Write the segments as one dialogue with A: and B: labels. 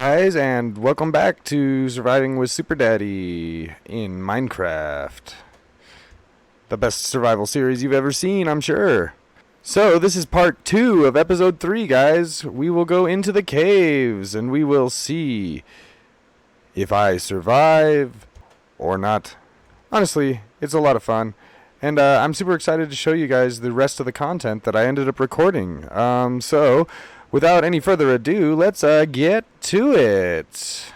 A: Guys, and welcome back to Surviving with Superdaddy in Minecraft. The best survival series you've ever seen, I'm sure. So, this is part 2 of episode 3, guys. We will go into the caves, and we will see if I survive or not. Honestly, it's a lot of fun. And I'm super excited to show you guys the rest of the content that I ended up recording. So, without any further ado, let's get to it.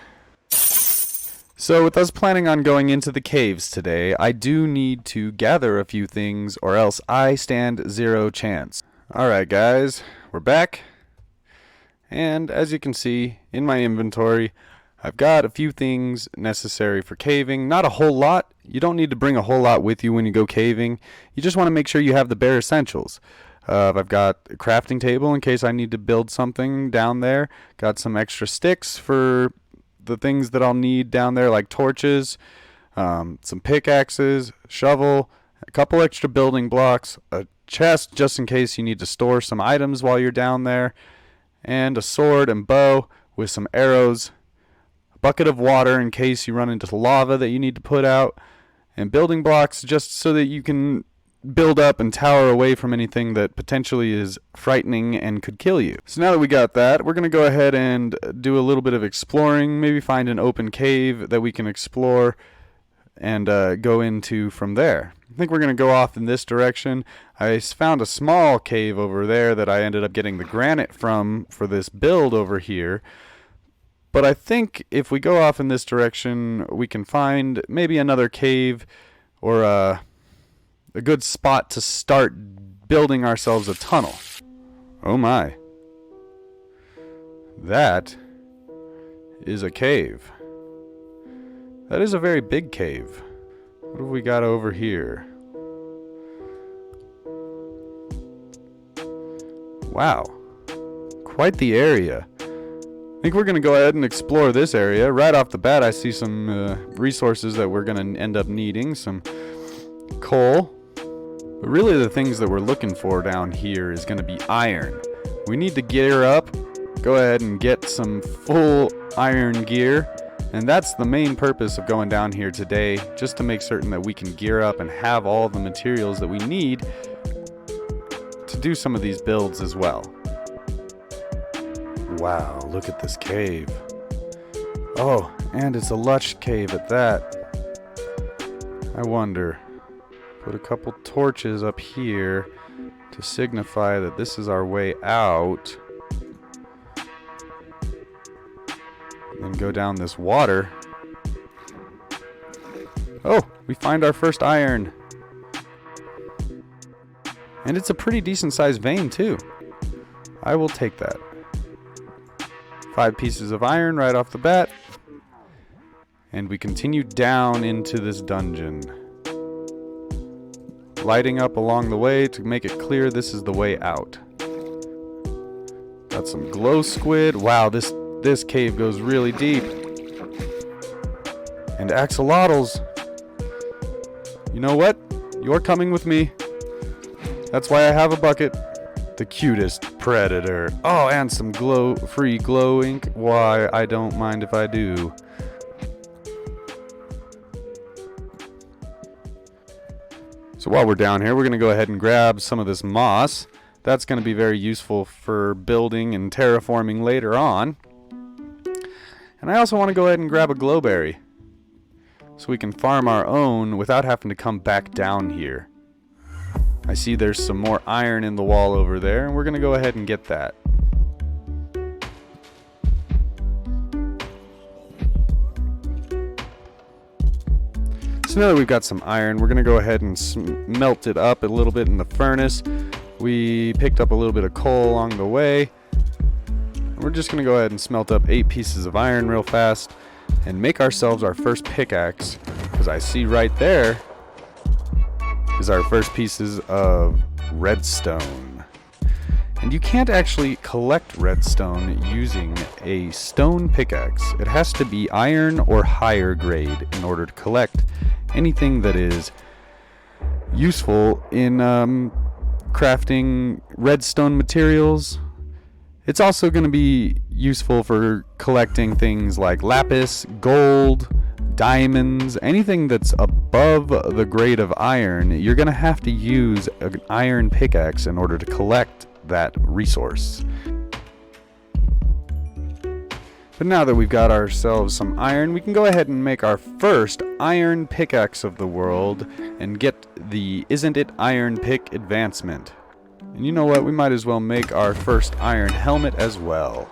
A: So with us planning on going into the caves today, I do need to gather a few things or else I stand zero chance. Alright guys, we're back. And as you can see in my inventory, I've got a few things necessary for caving. Not a whole lot. You don't need to bring a whole lot with you when you go caving. You just want to make sure you have the bare essentials. I've got a crafting table in case I need to build something down there. Got some extra sticks for the things that I'll need down there, like torches, some pickaxes, shovel, a couple extra building blocks, a chest just in case you need to store some items while you're down there, and a sword and bow with some arrows, a bucket of water in case you run into lava that you need to put out, and building blocks just so that you can build up and tower away from anything that potentially is frightening and could kill you. So now that we got that, we're going to go ahead and do a little bit of exploring, maybe find an open cave that we can explore and go into from there. I think we're going to go off in this direction. I found a small cave over there that I ended up getting the granite from for this build over here. But I think if we go off in this direction, we can find maybe another cave or a good spot to start building ourselves a tunnel. Oh my. That is a cave. That is a very big cave. What have we got over here? Wow. Quite the area. I think we're going to go ahead and explore this area. Right off the bat, I see some resources that we're going to end up needing. Some coal. But really the things that we're looking for down here is going to be iron. We need to gear up, go ahead and get some full iron gear. And that's the main purpose of going down here today, just to make certain that we can gear up and have all the materials that we need to do some of these builds as well. Wow, look at this cave. Oh, and it's a lush cave at that. I wonder. Put a couple torches up here to signify that this is our way out. And then go down this water. Oh, we find our first iron. And it's a pretty decent sized vein too. I will take that. 5 pieces of iron right off the bat. And we continue down into this dungeon. Lighting up along the way to make it clear this is the way out. Got some glow squid. Wow, this cave goes really deep. And axolotls. You know what? You're coming with me. That's why I have a bucket. The cutest predator. Oh, and some free glow ink. Why, I don't mind if I do. So while we're down here, we're going to go ahead and grab some of this moss. That's going to be very useful for building and terraforming later on. And I also want to go ahead and grab a glowberry, so we can farm our own without having to come back down here. I see there's some more iron in the wall over there, and we're going to go ahead and get that. So now that we've got some iron, we're going to go ahead and melt it up a little bit in the furnace. We picked up a little bit of coal along the way. We're just going to go ahead and smelt up 8 pieces of iron real fast and make ourselves our first pickaxe, because I see right there is our first pieces of redstone. And you can't actually collect redstone using a stone pickaxe. It has to be iron or higher grade in order to collect anything that is useful in crafting redstone materials. It's also going to be useful for collecting things like lapis, gold, diamonds, anything that's above the grade of iron. You're going to have to use an iron pickaxe in order to collect that resource. But now that we've got ourselves some iron, we can go ahead and make our first iron pickaxe of the world and get the Isn't It Iron Pick advancement. And you know what? We might as well make our first iron helmet as well.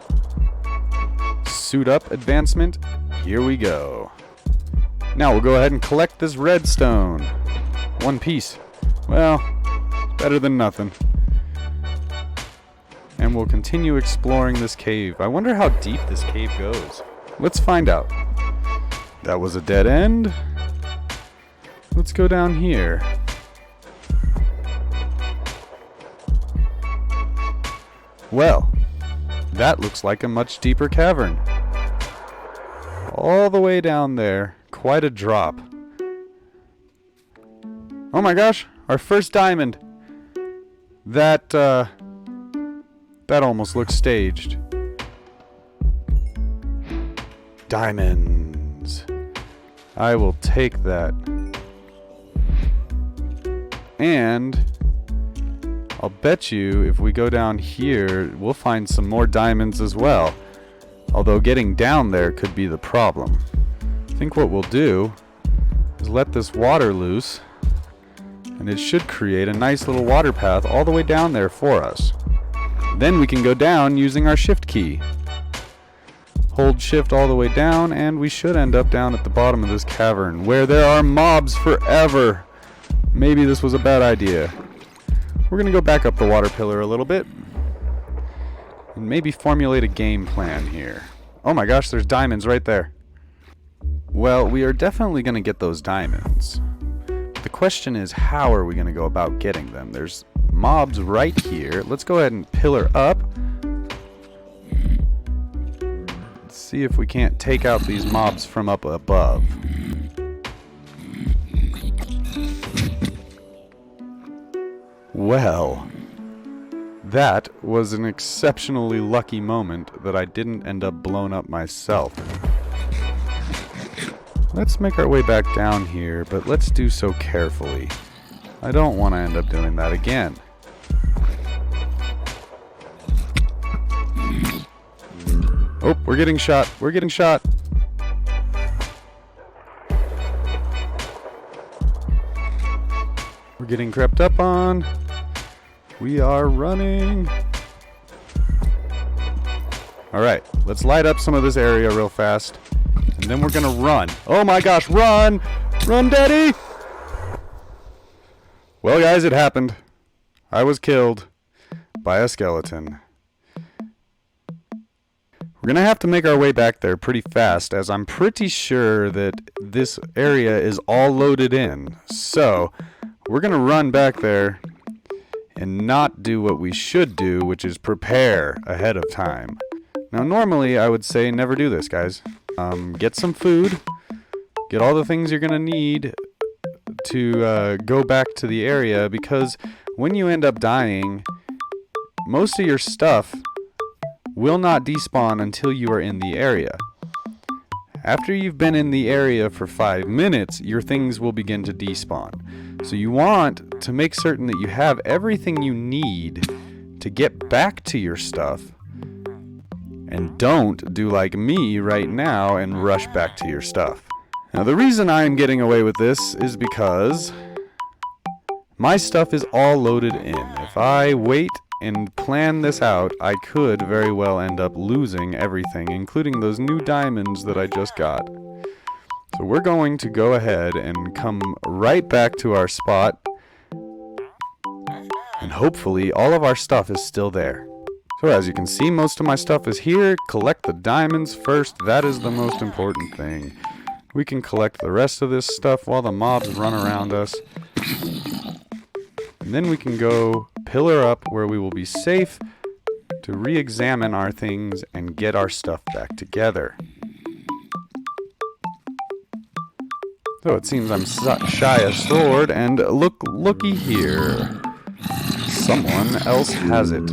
A: Suit up advancement. Here we go. Now we'll go ahead and collect this redstone. 1 piece. Well, better than nothing. And we'll continue exploring this cave. I wonder how deep this cave goes. Let's find out. That was a dead end. Let's go down here. Well, that looks like a much deeper cavern. All the way down there. Quite a drop. Oh my gosh, our first diamond. That almost looks staged. Diamonds. I will take that. And I'll bet you if we go down here, we'll find some more diamonds as well. Although getting down there could be the problem. I think what we'll do is let this water loose, and it should create a nice little water path all the way down there for us. Then we can go down using our shift key. Hold shift all the way down, and we should end up down at the bottom of this cavern, where there are mobs forever. Maybe this was a bad idea. We're going to go back up the water pillar a little bit, and maybe formulate a game plan here. Oh my gosh, there's diamonds right there. Well, we are definitely going to get those diamonds. The question is, how are we going to go about getting them? There's mobs right here. Let's go ahead and pillar up. Let's see if we can't take out these mobs from up above. Well, that was an exceptionally lucky moment that I didn't end up blown up myself. Let's make our way back down here, but let's do so carefully. I don't want to end up doing that again. Oh, we're getting shot. We're getting shot. We're getting crept up on. We are running. Alright, let's light up some of this area real fast. And then we're gonna run. Oh my gosh, run! Run, Daddy! Well, guys, it happened. I was killed by a skeleton. We're gonna have to make our way back there pretty fast, as I'm pretty sure that this area is all loaded in. So, we're gonna run back there and not do what we should do, which is prepare ahead of time. Now, normally, I would say never do this, guys. Get some food, get all the things you're gonna need to go back to the area, because when you end up dying, most of your stuff will not despawn until you are in the area. After you've been in the area for 5 minutes, your things will begin to despawn. So you want to make certain that you have everything you need to get back to your stuff. And don't do like me right now and rush back to your stuff. Now, the reason I am getting away with this is because my stuff is all loaded in. If I wait and plan this out, I could very well end up losing everything, including those new diamonds that I just got. So we're going to go ahead and come right back to our spot, and hopefully all of our stuff is still there. So as you can see, most of my stuff is here. Collect the diamonds first. That is the most important thing. We can collect the rest of this stuff while the mobs run around us. And then we can go pillar up where we will be safe to re-examine our things and get our stuff back together. So it seems I'm shy a sword, and looky here. Someone else has it.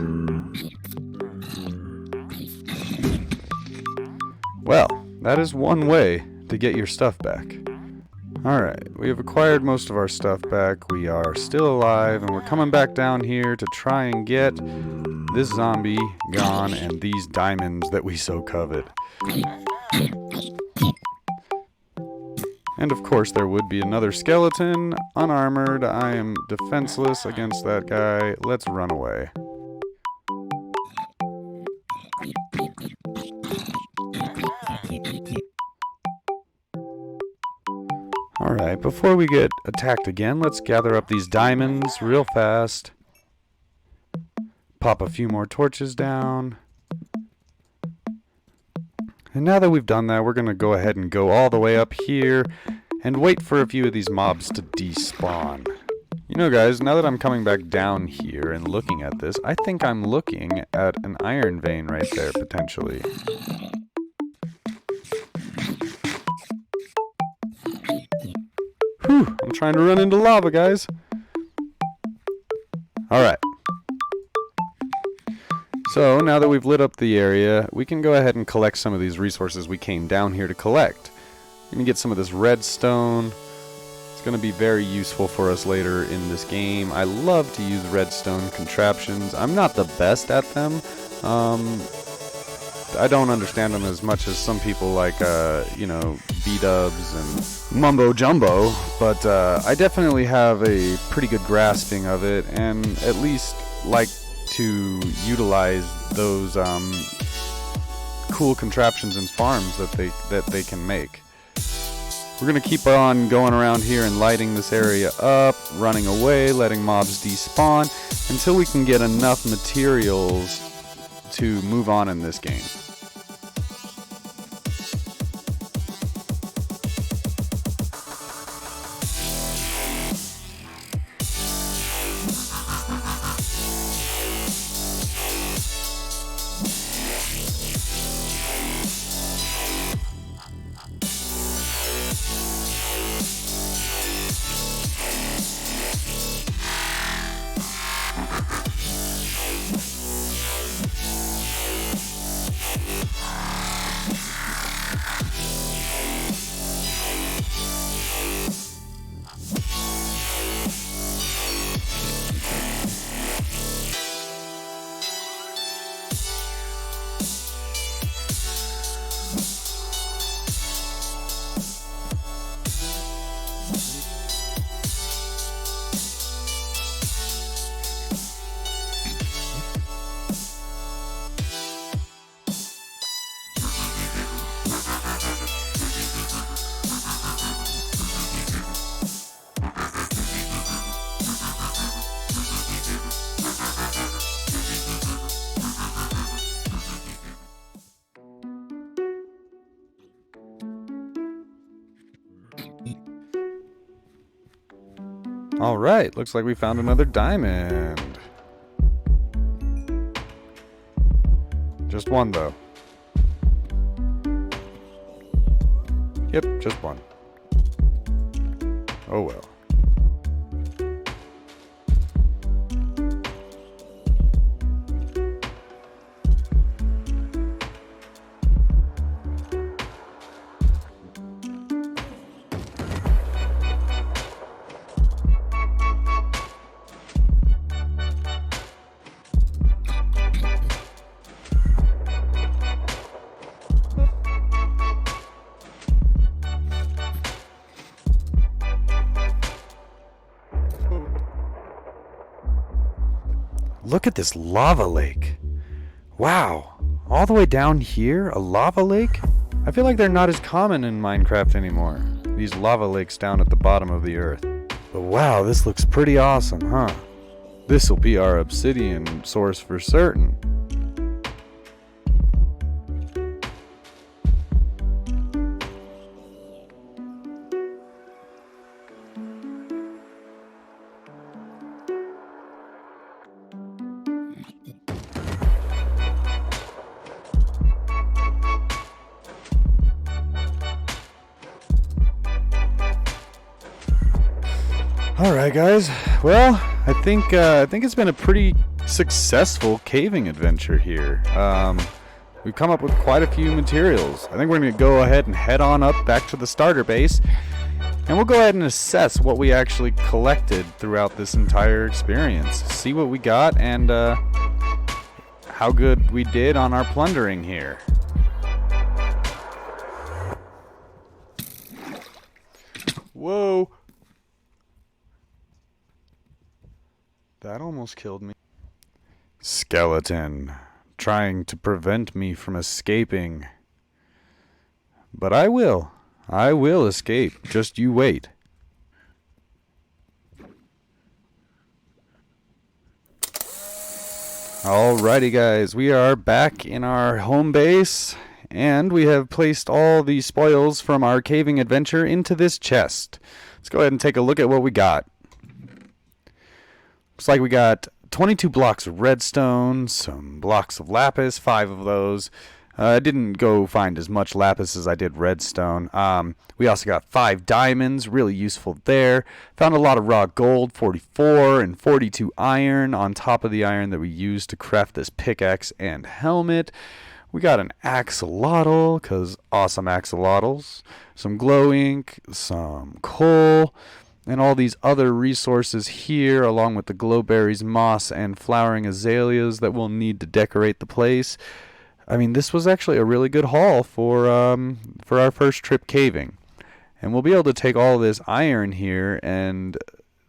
A: Well, that is one way to get your stuff back. Alright, we have acquired most of our stuff back. We are still alive, and we're coming back down here to try and get this zombie gone and these diamonds that we so covet. And of course there would be another skeleton, unarmored. I am defenseless against that guy. Let's run away. Alright, before we get attacked again, let's gather up these diamonds real fast. Pop a few more torches down. And now that we've done that, we're going to go ahead and go all the way up here and wait for a few of these mobs to despawn. You know, guys, now that I'm coming back down here and looking at this, I think I'm looking at an iron vein right there, potentially. Whew, I'm trying to run into lava, guys. Alright. So, now that we've lit up the area, we can go ahead and collect some of these resources we came down here to collect. We're going to get some of this redstone. It's going to be very useful for us later in this game. I love to use redstone contraptions. I'm not the best at them. I don't understand them as much as some people like, you know, B-dubs and mumbo jumbo, but I definitely have a pretty good grasping of it, and at least like to utilize those cool contraptions and farms that they can make. We're gonna keep on going around here and lighting this area up, running away, letting mobs despawn until we can get enough materials to move on in this game. Alright, looks like we found another diamond. Just one, though. Yep, just one. Oh well. Look at this lava lake. Wow. All the way down here, a lava lake? I feel like they're not as common in Minecraft anymore. These lava lakes down at the bottom of the earth. But wow, this looks pretty awesome, huh? This'll be our obsidian source for certain. Alright guys, well, I think it's been a pretty successful caving adventure here. we've come up with quite a few materials. I think we're going to go ahead and head on up back to the starter base, and we'll go ahead and assess what we actually collected throughout this entire experience. See what we got and how good we did on our plundering here. Whoa! That almost killed me. Skeleton, trying to prevent me from escaping. But I will. I will escape. Just you wait. Alrighty guys, we are back in our home base, and we have placed all the spoils from our caving adventure into this chest. Let's go ahead and take a look at what we got. Looks like we got 22 blocks of redstone, some blocks of lapis, 5 of those. I didn't go find as much lapis as I did redstone. We also got 5 diamonds, really useful there. Found a lot of raw gold, 44 and 42 iron on top of the iron that we used to craft this pickaxe and helmet. We got an axolotl, because awesome axolotls. Some glow ink, some coal, and all these other resources here, along with the glowberries, moss, and flowering azaleas that we'll need to decorate the place. I mean, this was actually a really good haul for our first trip caving. And we'll be able to take all this iron here and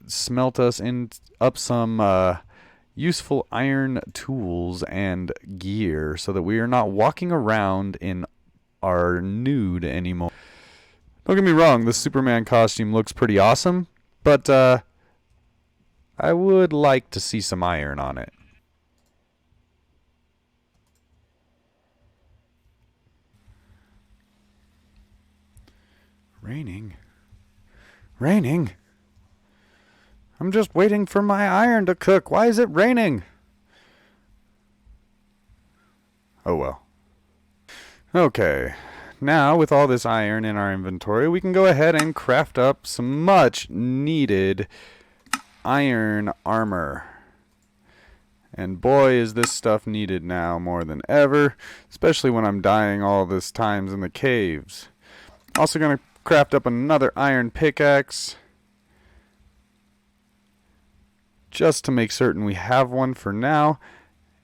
A: smelt us up some useful iron tools and gear so that we are not walking around in our nude anymore. Don't get me wrong, the Superman costume looks pretty awesome, but I would like to see some iron on it. Raining? Raining? I'm just waiting for my iron to cook. Why is it raining? Oh well. Okay. Now, with all this iron in our inventory, we can go ahead and craft up some much needed iron armor. And boy, is this stuff needed now more than ever, especially when I'm dying all this times in the caves. Also going to craft up another iron pickaxe, just to make certain we have one for now,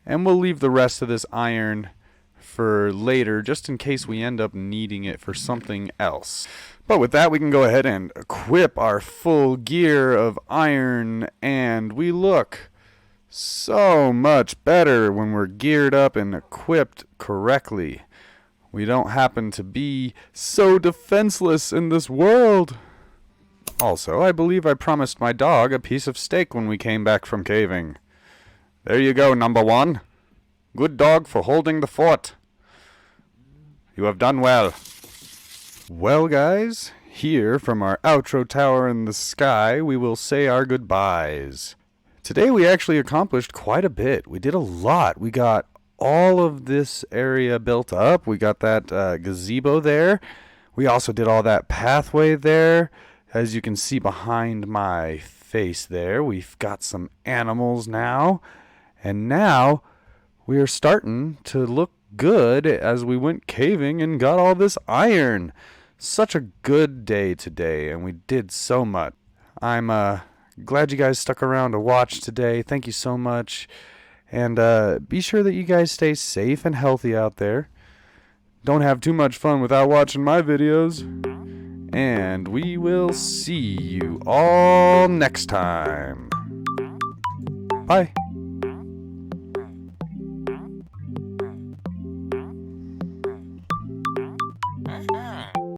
A: and we'll leave the rest of this iron for later, just in case we end up needing it for something else. But with that, we can go ahead and equip our full gear of iron, and we look so much better when we're geared up and equipped correctly. We don't happen to be so defenseless in this world. Also, I believe I promised my dog a piece of steak when we came back from caving. There you go, number 1. Good dog for holding the fort. You have done well. Well, guys, here from our outro tower in the sky, we will say our goodbyes. Today we actually accomplished quite a bit. We did a lot. We got all of this area built up. We got that gazebo there. We also did all that pathway there. As you can see behind my face there, we've got some animals now. And now we are starting to look good as we went caving and got all this iron. Such a good day today, and we did so much. I'm glad you guys stuck around to watch today. Thank you so much. And be sure that you guys stay safe and healthy out there. Don't have too much fun without watching my videos. And we will see you all next time. Bye.